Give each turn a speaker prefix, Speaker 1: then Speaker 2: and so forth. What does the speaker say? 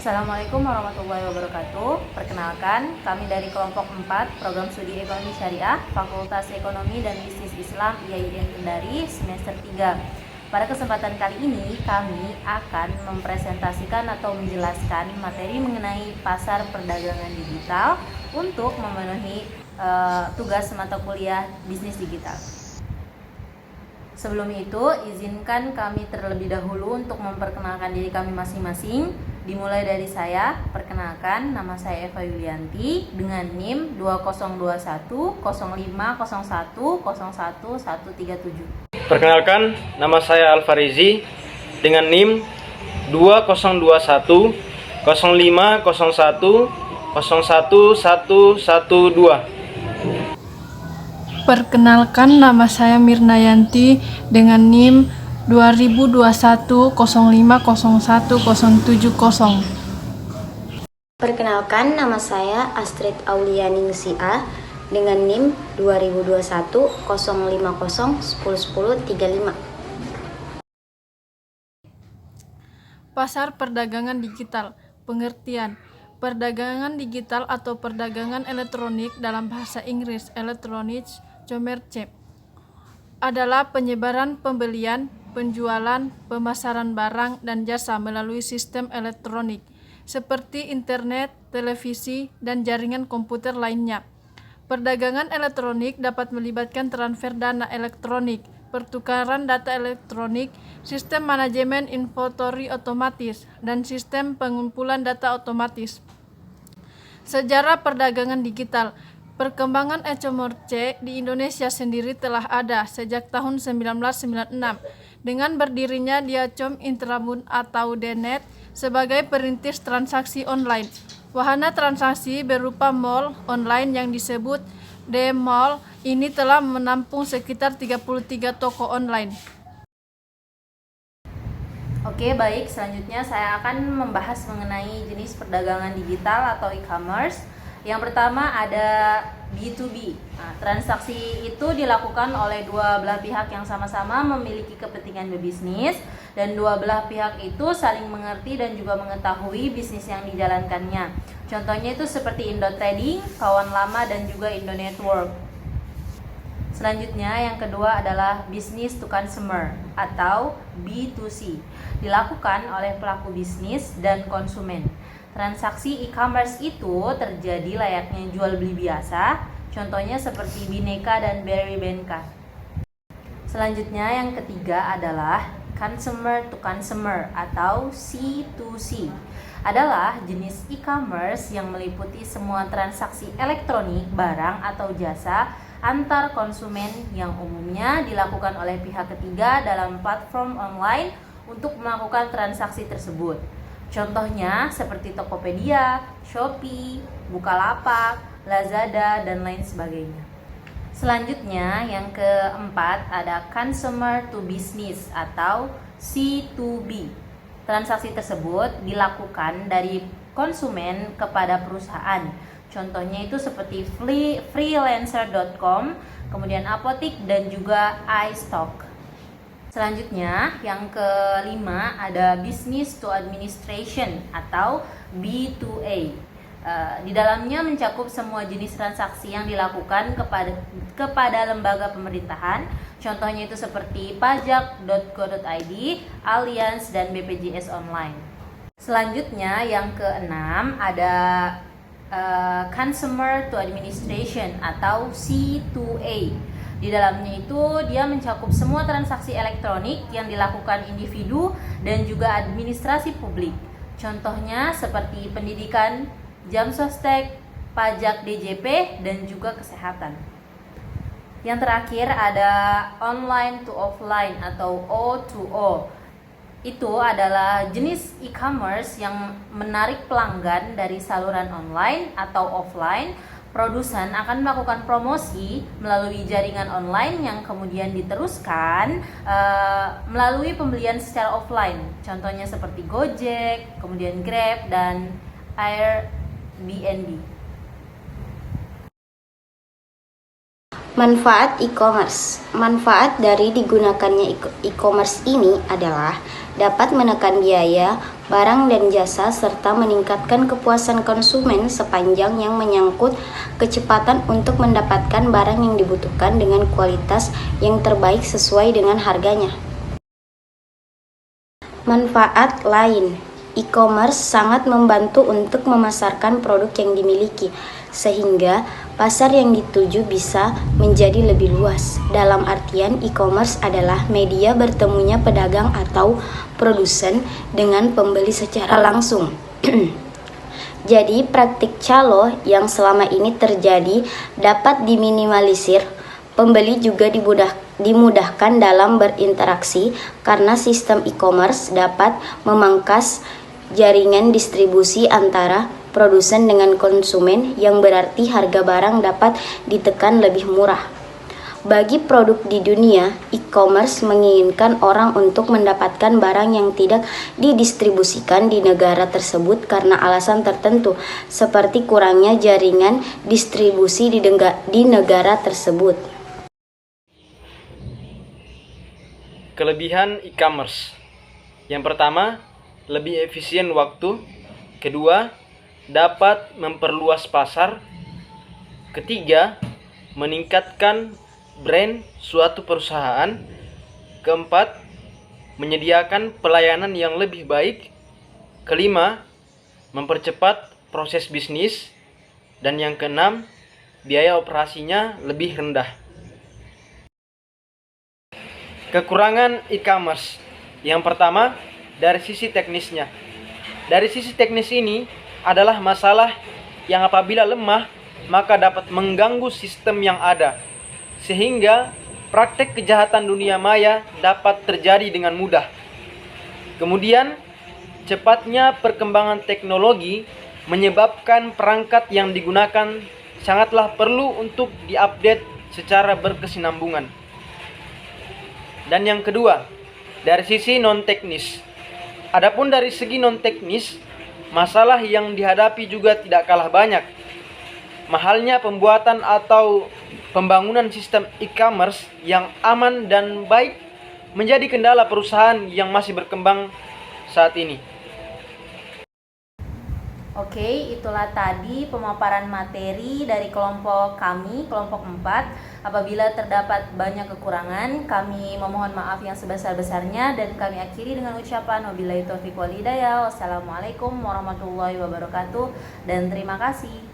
Speaker 1: Assalamualaikum warahmatullahi wabarakatuh. Perkenalkan, kami dari kelompok 4 Program Studi Ekonomi Syariah Fakultas Ekonomi dan Bisnis Islam IAIN Kendari semester 3. Pada kesempatan kali ini, kami akan mempresentasikan atau menjelaskan materi mengenai pasar perdagangan digital untuk memenuhi tugas mata kuliah bisnis digital. Sebelum itu, izinkan kami terlebih dahulu untuk memperkenalkan diri kami masing-masing. Dimulai dari saya, perkenalkan, nama saya Eva Yulianti dengan NIM 2021 0501 137.
Speaker 2: Perkenalkan, nama saya Alfarizi dengan NIM 2021 0501 01112.
Speaker 3: Perkenalkan, nama saya Mirnayanti dengan NIM 2021 0501 070.
Speaker 4: Perkenalkan, nama saya Astrid Aulianingsia dengan NIM 2021 050 101035.
Speaker 3: Pasar perdagangan digital. Pengertian: perdagangan digital atau perdagangan elektronik dalam bahasa Inggris Electronic Commerce adalah penyebaran, pembelian, penjualan, pemasaran barang dan jasa melalui sistem elektronik seperti internet, televisi, dan jaringan komputer lainnya. Perdagangan elektronik dapat melibatkan transfer dana elektronik, pertukaran data elektronik, sistem manajemen inventory otomatis, dan sistem pengumpulan data otomatis. Sejarah perdagangan digital. Perkembangan e-commerce di Indonesia sendiri telah ada sejak tahun 1996 dengan berdirinya Diacom Intrabund atau DNET sebagai perintis transaksi online. Wahana transaksi berupa mall online yang disebut D-Mall ini telah menampung sekitar 33 toko online.
Speaker 1: Oke, baik. Selanjutnya saya akan membahas mengenai jenis perdagangan digital atau e-commerce. Yang pertama ada B2B. Transaksi itu dilakukan oleh dua belah pihak yang sama-sama memiliki kepentingan berbisnis dan dua belah pihak itu saling mengerti dan juga mengetahui bisnis yang dijalankannya. Contohnya itu seperti Indo Trading, Kawan Lama, dan juga Indo Network. Selanjutnya yang kedua adalah business to consumer atau B2C. Dilakukan oleh pelaku bisnis dan konsumen. Transaksi e-commerce itu terjadi layaknya jual beli biasa, contohnya seperti Bineka dan Berry Benka. Selanjutnya yang ketiga adalah consumer to consumer atau C2C. Adalah jenis e-commerce yang meliputi semua transaksi elektronik, barang atau jasa antar konsumen yang umumnya dilakukan oleh pihak ketiga dalam platform online untuk melakukan transaksi tersebut. Contohnya seperti Tokopedia, Shopee, Bukalapak, Lazada, dan lain sebagainya. Selanjutnya yang keempat ada consumer to business atau C2B. Transaksi tersebut dilakukan dari konsumen kepada perusahaan. Contohnya itu seperti freelancer.com, kemudian Apotik, dan juga iStock. Selanjutnya, yang kelima ada business to administration atau B2A. Di dalamnya mencakup semua jenis transaksi yang dilakukan kepada lembaga pemerintahan. Contohnya itu seperti pajak.go.id, Allianz, dan BPJS Online. Selanjutnya, yang keenam ada consumer to administration atau C2A. Di dalamnya itu dia mencakup semua transaksi elektronik yang dilakukan individu dan juga administrasi publik. Contohnya seperti pendidikan, jam sostek, pajak DJP, dan juga kesehatan. Yang terakhir ada online to offline atau O2O. Itu adalah jenis e-commerce yang menarik pelanggan dari saluran online atau offline. Produsen akan melakukan promosi melalui jaringan online yang kemudian diteruskan melalui pembelian secara offline. Contohnya seperti Gojek, kemudian Grab, dan Airbnb.
Speaker 4: Manfaat e-commerce. Manfaat dari digunakannya e-commerce ini adalah dapat menekan biaya, barang dan jasa, serta meningkatkan kepuasan konsumen sepanjang yang menyangkut kecepatan untuk mendapatkan barang yang dibutuhkan dengan kualitas yang terbaik sesuai dengan harganya. Manfaat lain, e-commerce sangat membantu untuk memasarkan produk yang dimiliki, sehingga pasar yang dituju bisa menjadi lebih luas. Dalam artian, e-commerce adalah media bertemunya pedagang atau produsen dengan pembeli secara langsung. Jadi, praktik calo yang selama ini terjadi dapat diminimalisir. Pembeli juga dimudahkan dalam berinteraksi karena sistem e-commerce dapat memangkas jaringan distribusi antara produsen dengan konsumen, yang berarti harga barang dapat ditekan lebih murah. Bagi produk di dunia, e-commerce menginginkan orang untuk mendapatkan barang yang tidak didistribusikan di negara tersebut karena alasan tertentu, seperti kurangnya jaringan distribusi di negara tersebut.
Speaker 2: Kelebihan e-commerce. Yang pertama, lebih efisien waktu. Kedua, dapat memperluas pasar. Ketiga, meningkatkan brand suatu perusahaan. Keempat, menyediakan pelayanan yang lebih baik. Kelima, mempercepat proses bisnis. Dan yang keenam, biaya operasinya lebih rendah. Kekurangan e-commerce. Yang pertama, dari sisi teknisnya. Dari sisi teknis ini adalah masalah yang apabila lemah maka dapat mengganggu sistem yang ada, sehingga praktek kejahatan dunia maya dapat terjadi dengan mudah. Kemudian, cepatnya perkembangan teknologi menyebabkan perangkat yang digunakan sangatlah perlu untuk diupdate secara berkesinambungan. Dan yang kedua, dari sisi non-teknis. Adapun dari segi non-teknis, masalah yang dihadapi juga tidak kalah banyak. Mahalnya pembuatan atau pembangunan sistem e-commerce yang aman dan baik menjadi kendala perusahaan yang masih berkembang saat ini.
Speaker 1: Oke, itulah tadi pemaparan materi dari kelompok kami, kelompok 4. Apabila terdapat banyak kekurangan, kami memohon maaf yang sebesar-besarnya dan kami akhiri dengan ucapan wabillahi taufiq wal hidayah. Wassalamualaikum warahmatullahi wabarakatuh dan terima kasih.